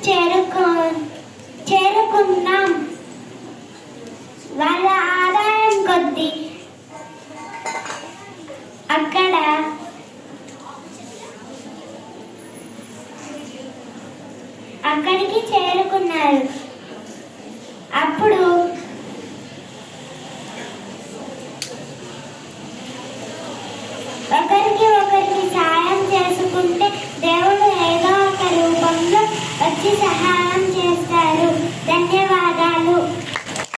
చేరుకు చేరుకున్నాం. వాళ్ళ ఆదాయం కొద్దీ అక్కడికి చేరుకున్నారు. అప్పుడు ఒకరికి సాయం చేసుకుంటే దేవుడు ఏదో ఒక రూపంలో వచ్చి సహాయం చేస్తారు. ధన్యవాదాలు.